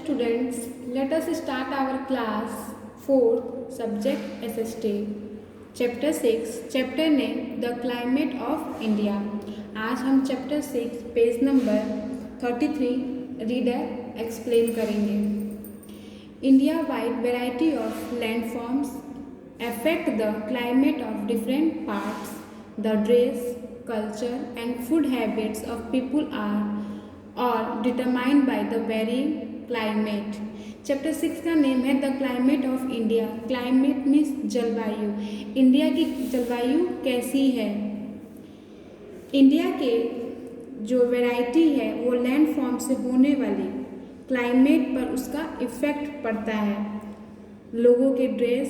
students, let us start our class 4th subject SST. Chapter 6, chapter name The Climate of India. आज हम chapter 6 page number 33 reader explain करेंगे. India wide variety of landforms affect the climate of different parts. The dress, culture and food habits of people are और determined by the very climate. Chapter 6 का name है the climate of India. Climate means जलवायु. India की जलवायु कैसी है. India के जो वैरायटी है वो लैंड फॉर्म से होने वाली क्लाइमेट पर उसका इफ़ेक्ट पड़ता है. लोगों के ड्रेस,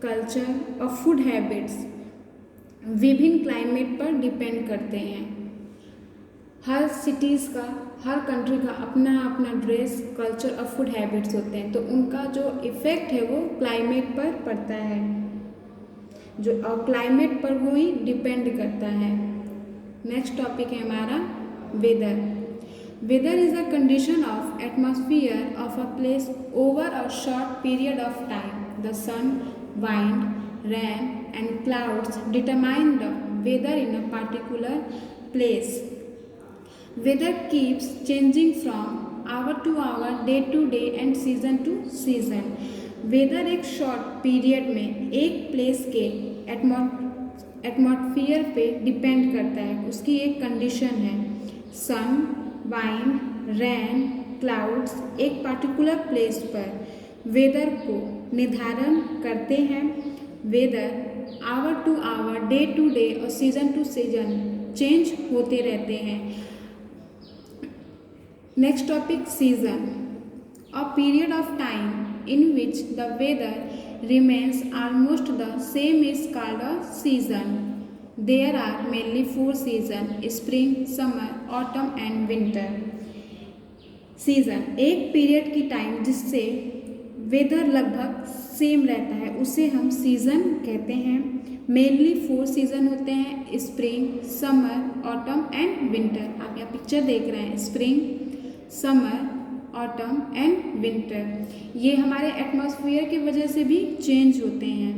कल्चर और फूड हैबिट्स विभिन्न क्लाइमेट पर डिपेंड करते हैं. हर सिटीज़ का, हर कंट्री का अपना अपना ड्रेस, कल्चर और फूड हैबिट्स होते हैं, तो उनका जो इफ़ेक्ट है वो क्लाइमेट पर पड़ता है. जो क्लाइमेट पर वो ही डिपेंड करता है. नेक्स्ट टॉपिक है हमारा weather. Weather is a condition of atmosphere of a place over a short period of time. The sun, wind, rain and clouds determine the weather in a particular place. Weather keeps changing from hour to hour, day to day and season to season. Weather एक short period में एक place के atmosphere पे depend करता है. उसकी एक condition है. सन, वाइंड, रेन, क्लाउड्स एक पर्टिकुलर प्लेस पर वेदर को निर्धारण करते हैं. Weather hour to hour, day to day और सीजन टू सीजन चेंज होते रहते हैं. Next topic, season. A period of time in which the weather remains almost the same is called a season. There are mainly four seasons: spring, summer, autumn and winter. Season एक period की time जिससे weather लगभग same रहता है उसे हम season कहते हैं. मेनली फोर सीज़न होते हैं: spring, summer, autumn and winter. आप यहाँ पिक्चर देख रहे हैं. Spring, summer, autumn and winter. ये हमारे एटमॉस्फेयर की वजह से भी चेंज होते हैं.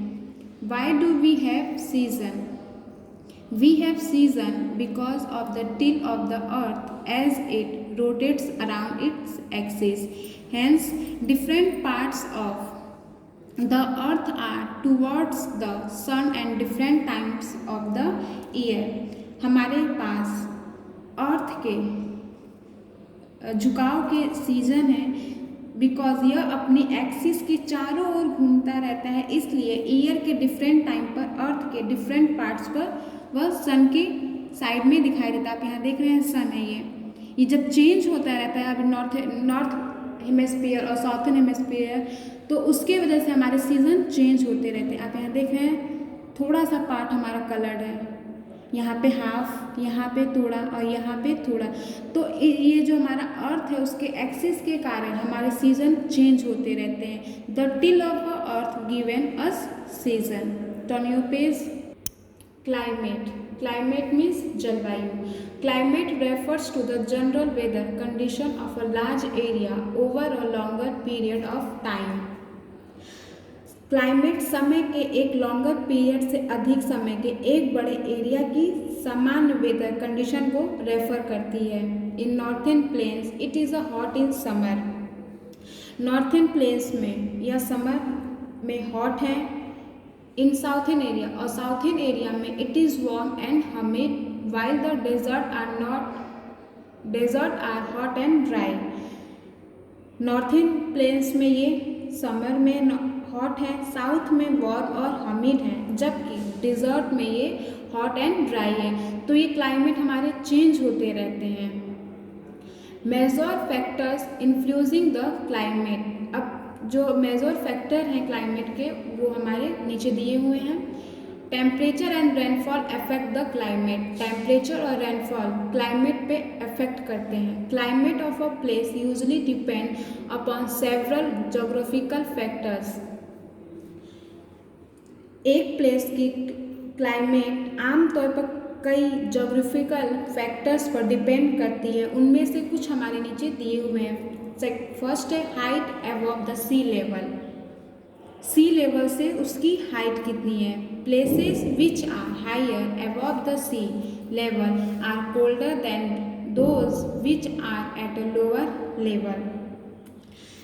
Why do we have season? We have season because of the tilt of the earth as it rotates around its axis. Hence different parts of the earth are towards the sun and different times of the year. हमारे पास अर्थ के झुकाव के season है because यह अपनी axis के चारों ओर घूमता रहता है. इसलिए ईयर के डिफरेंट टाइम पर अर्थ के डिफरेंट पार्ट्स पर वह सन के साइड में दिखाई देता है. आप यहाँ देख रहे हैं सन है ये जब चेंज होता रहता है. अभी नॉर्थ हेमिस्फीयर और साउथर्न हेमिस्फीयर, तो उसके वजह से हमारे सीज़न चेंज होते रहते हैं. आप यहाँ देख रहे हैं थोड़ा सा पार्ट हमारा कलर्ड है. यहाँ पे हाफ, यहाँ पे थोड़ा और यहाँ पे थोड़ा. तो ये जो हमारा अर्थ है उसके एक्सिस के कारण हमारे सीजन चेंज होते रहते हैं. The till of the earth given us season. Turn your page. Climate. Climate means जलवायु. Climate refers to the general weather condition of a large area over a longer period of time. Climate समय के एक longer period से अधिक समय के एक बड़े एरिया की सामान्य वेदर कंडीशन को रेफर करती है. In northern plains it is a hot in summer. Northern plains में यह समर में हॉट है. इन साउथर्न एरिया और साउथर्न एरिया में it is warm and humid while the desert are hot and dry. Northern plains में ये summer में hot है, साउथ में वार्म और हमिड है, जबकि डिजर्ट में ये हॉट एंड ड्राई है. तो ये क्लाइमेट हमारे चेंज होते रहते हैं. Major factors influencing the climate. अब जो मेजर फैक्टर हैं क्लाइमेट के वो हमारे नीचे दिए हुए हैं. Temperature and rainfall affect the climate. Temperature और रेनफॉल क्लाइमेट पे अफेक्ट करते हैं. Climate of a place usually depend upon several geographical factors. एक प्लेस की क्लाइमेट आमतौर पर कई जोग्राफिकल फैक्टर्स पर डिपेंड करती है. उनमें से कुछ हमारे नीचे दिए हुए हैं. फर्स्ट है height above the sea level. Sea level से उसकी हाइट कितनी है। Places which are higher above the sea level are colder than those which are at a lower level.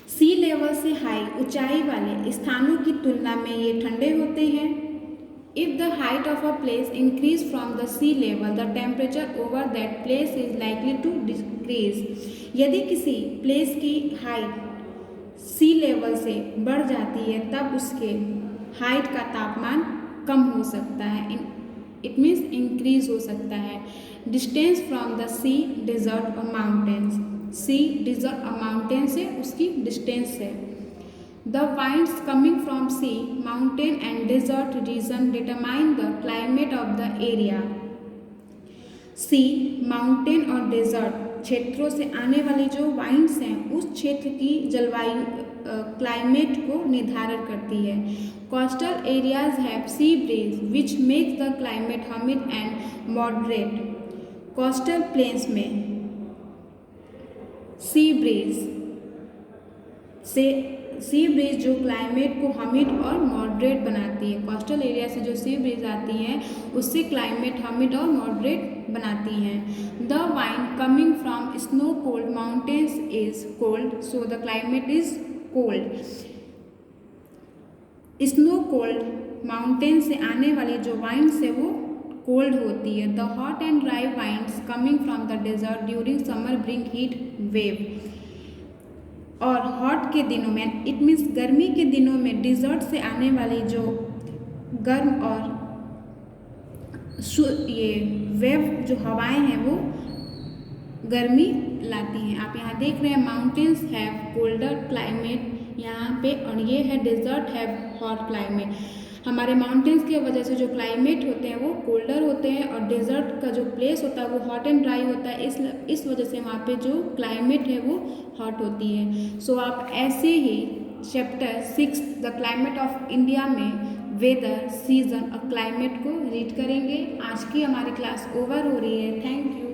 Sea level से हाई ऊंचाई वाले स्थानों की तुलना में ये ठंडे होते हैं। If the height of a place increase from the sea level the temperature over that place is likely to decrease. यदि किसी प्लेस की हाइट सी लेवल से बढ़ जाती है तब उसके हाइट का तापमान कम हो सकता है, इट मीन्स इंक्रीज हो सकता है। Distance from the sea desert और माउंटेन्स। सी डिजर्ट और माउंटेन से उसकी डिस्टेंस है। The winds coming from sea mountain and desert region determine the climate of the area. Sea mountain और डेजर्ट क्षेत्रों से आने वाली जो वाइंड्स हैं उस क्षेत्र की जलवायु क्लाइमेट को निर्धारित करती है। Coastal areas have sea breeze which makes the climate humid and moderate. Coastal planes में सी ब्रीज जो क्लाइमेट को ह्यूमिड और मॉडरेट बनाती है। कोस्टल एरिया से जो सी ब्रीज आती हैं उससे क्लाइमेट ह्यूमिड और मॉडरेट बनाती हैं। The wind coming from snow cold mountains is cold so the climate is cold. Snow cold mountain से आने वाली जो वाइंड्स है वो कोल्ड होती है। The hot and dry winds coming from the desert during summer bring heat wave. और hot के दिनों में इट मीन्स गर्मी के दिनों में डिजर्ट से आने वाली जो गर्म और ये वेव जो हवाएं हैं वो गर्मी लाती हैं। आप यहाँ देख रहे हैं माउंटेन्स हैव कोल्डर क्लाइमेट यहाँ पे, और ये है डेजर्ट हैव हॉट क्लाइमेट। हमारे माउंटेन्स की वजह से जो क्लाइमेट होते हैं वो कोल्डर होते हैं और डेजर्ट का जो प्लेस होता है वो हॉट एंड ड्राई होता है। इस वजह से वहाँ पे जो क्लाइमेट है वो हॉट होती है। सो आप ऐसे ही chapter 6 the climate of India में वेदर सीजन और क्लाइमेट को रीड करेंगे। आज की हमारी क्लास ओवर हो रही है। Thank you.